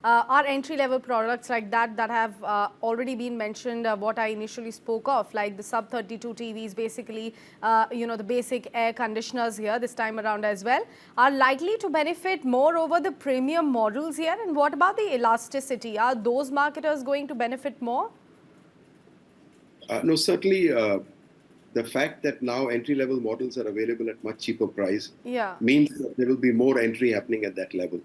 Are entry-level products like that have already been mentioned, what I initially spoke of, like the sub-32 TVs, basically, the basic air conditioners here this time around as well, are likely to benefit more over the premium models here? And what about the elasticity? Are those marketers going to benefit more? No, certainly the fact that now entry-level models are available at much cheaper price Yeah. means that there will be more entry happening at that level.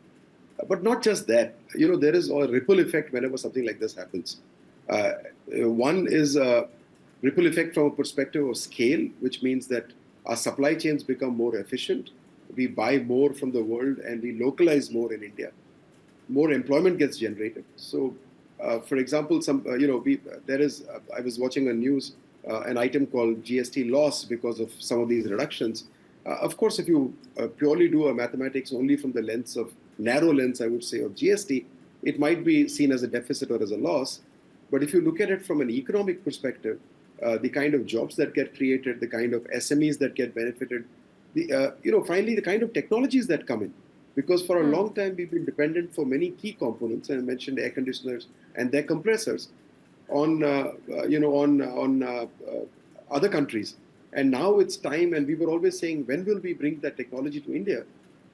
But not just that, there is a ripple effect whenever something like this happens. One is a ripple effect from a perspective of scale, which means that our supply chains become more efficient. We buy more from the world and we localize more in India. More employment gets generated. So, for example, I was watching on news an item called GST loss because of some of these reductions. Of course, if you purely do a mathematics only from the narrow lens, I would say, of GST, it might be seen as a deficit or as a loss. But if you look at it from an economic perspective, the kind of jobs that get created, the kind of SMEs that get benefited, finally the kind of technologies that come in. Because for a long time we've been dependent for many key components, and I mentioned air conditioners and their compressors, on other countries. And now it's time, and we were always saying, when will we bring that technology to India?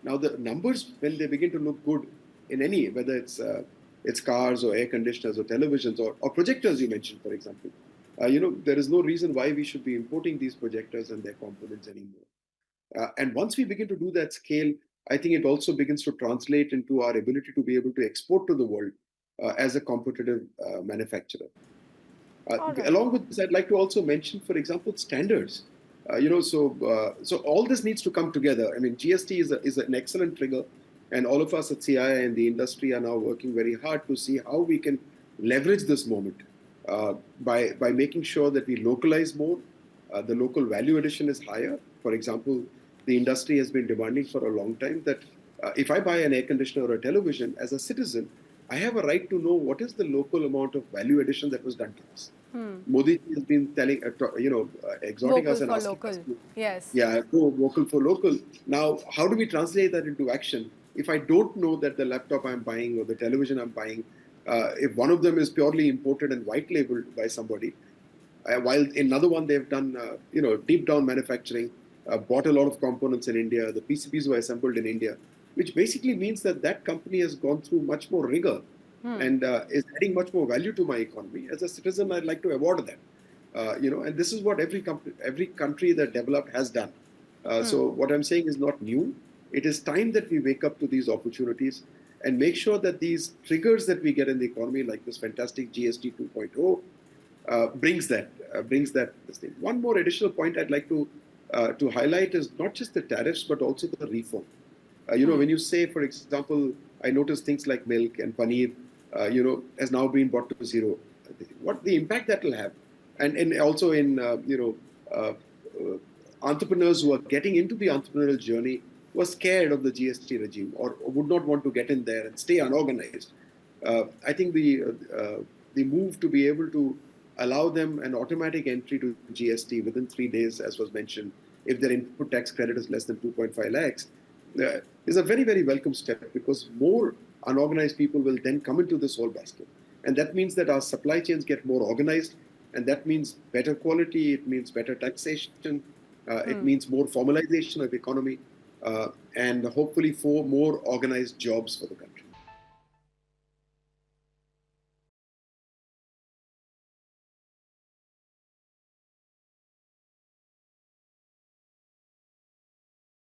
Now the numbers, when they begin to look good in any, whether it's cars or air conditioners or televisions or projectors, you mentioned, for example, there is no reason why we should be importing these projectors and their components anymore. And once we begin to do that scale, I think it also begins to translate into our ability to be able to export to the world as a competitive manufacturer. Along with this, I'd like to also mention, for example, standards. So all this needs to come together. I mean, GST is an excellent trigger, and all of us at CI and the industry are now working very hard to see how we can leverage this moment by making sure that we localize more. The local value addition is higher. For example, the industry has been demanding for a long time that if I buy an air conditioner or a television, as a citizen, I have a right to know what is the local amount of value addition that was done to us. Modi has been telling, exhorting Vocal us and for asking local. us to, Yes. yeah, go vocal for local. Now, how do we translate that into action? If I don't know that the laptop I'm buying or the television I'm buying, if one of them is purely imported and white labeled by somebody, while in another one they've done, deep down manufacturing, bought a lot of components in India, the PCBs were assembled in India, which basically means that that company has gone through much more rigor and is adding much more value to my economy. As a citizen, I'd like to award that. And this is what every country that developed has done. So what I'm saying is not new. It is time that we wake up to these opportunities and make sure that these triggers that we get in the economy, like this fantastic GST 2.0, brings that this thing. One more additional point I'd like to highlight is not just the tariffs but also the reform. When you say, for example, I noticed things like milk and paneer, has now been brought to zero. What the impact that will have, and also in entrepreneurs who are getting into the entrepreneurial journey were scared of the GST regime or would not want to get in there and stay unorganized. I think the move to be able to allow them an automatic entry to GST within 3 days, as was mentioned, if their input tax credit is less than 2.5 lakhs, is a very, very welcome step, because more unorganized people will then come into this whole basket. And that means that our supply chains get more organized, and that means better quality, it means better taxation, it means more formalization of the economy, and hopefully for more organized jobs for the country.